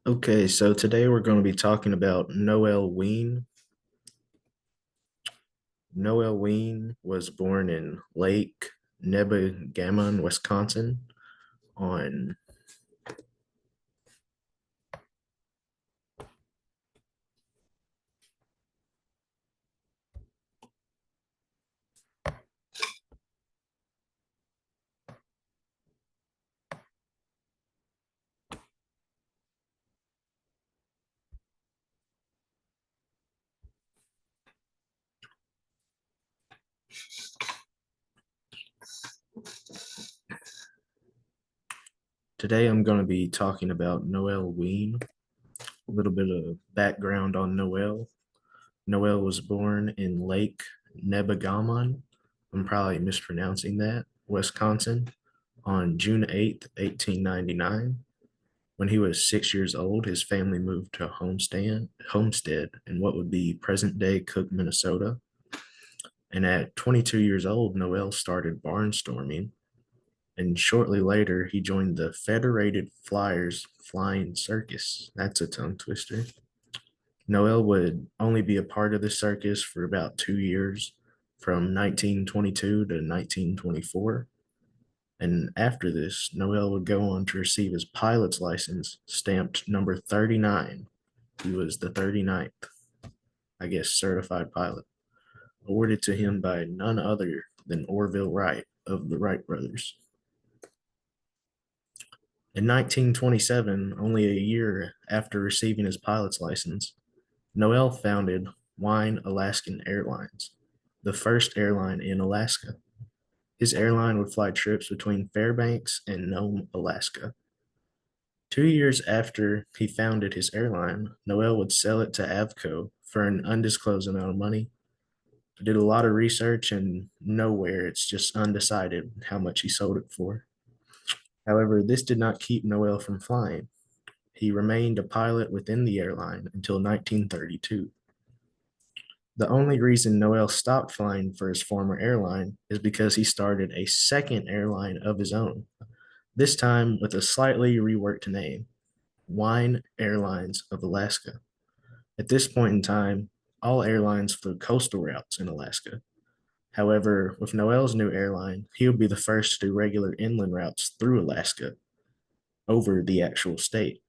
Okay, so today we're going to be talking about Noel Wien. Noel Wien was born in Lake Nebegammon, Wisconsin on today I'm going to be talking about Noel Wien. A little bit of background on Noel. Noel was born in Lake Nebegammon. I'm probably mispronouncing that, Wisconsin, on June 8th, 1899. When he was 6 years old, his family moved to Homestead in what would be present day Cook, Minnesota. And at 22 years old, Noel started barnstorming. And shortly later, he joined the Federated Flyers Flying Circus. That's a tongue twister. Noel would only be a part of the circus for about 2 years, from 1922 to 1924. And after this, Noel would go on to receive his pilot's license, stamped number 39. He was the 39th, I guess, certified pilot, awarded to him by none other than Orville Wright of the Wright brothers. In 1927, only a year after receiving his pilot's license, Noel founded Wien Alaskan Airlines, the first airline in Alaska. His airline would fly trips between Fairbanks and Nome, Alaska. 2 years after he founded his airline, Noel would sell it to Avco for an undisclosed amount of money. I did a lot of research and nowhere it's just undecided how much he sold it for. However, this did not keep Noel from flying. He remained a pilot within the airline until 1932. The only reason Noel stopped flying for his former airline is because he started a second airline of his own, this time with a slightly reworked name, Wien Airlines of Alaska. At this point in time, all airlines flew coastal routes in Alaska. However, with Noel's new airline, he would be the first to do regular inland routes through Alaska over the actual state.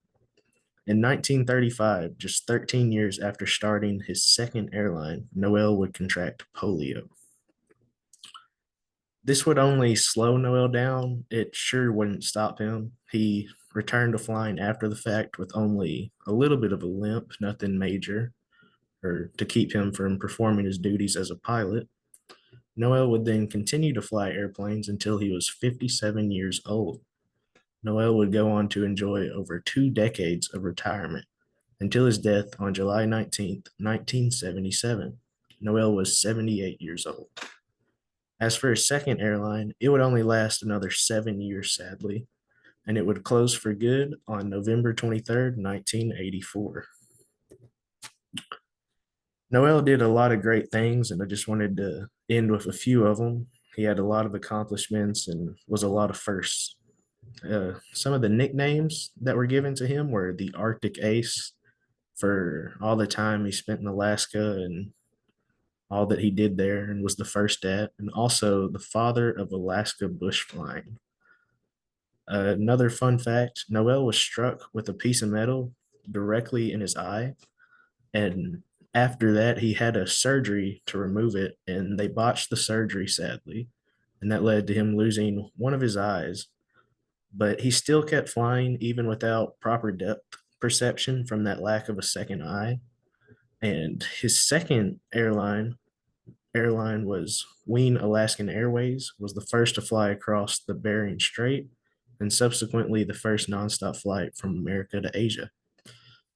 In 1935, just 13 years after starting his second airline, Noel would contract polio. This would only slow Noel down. It sure wouldn't stop him. He returned to flying after the fact with only a little bit of a limp, nothing major, or to keep him from performing his duties as a pilot. Noel would then continue to fly airplanes until he was 57 years old. Noel would go on to enjoy over 2 decades of retirement until his death on July 19th, 1977. Noel was 78 years old. As for his second airline, it would only last another 7 years, sadly, and it would close for good on November 23rd, 1984. Noel did a lot of great things, and I just wanted to end with a few of them. He had a lot of accomplishments and was a lot of firsts. Some of the nicknames that were given to him were the Arctic Ace for all the time he spent in Alaska and all that he did there and was the first at, and also the father of Alaska bush flying. Another fun fact, Noel was struck with a piece of metal directly in his eye, and after that, he had a surgery to remove it, and they botched the surgery, sadly, and that led to him losing one of his eyes. But he still kept flying even without proper depth perception from that lack of a second eye. And his second airline was Wien Alaskan Airways, was the first to fly across the Bering Strait, and subsequently the first nonstop flight from America to Asia.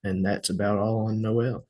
And that's about all on Noel.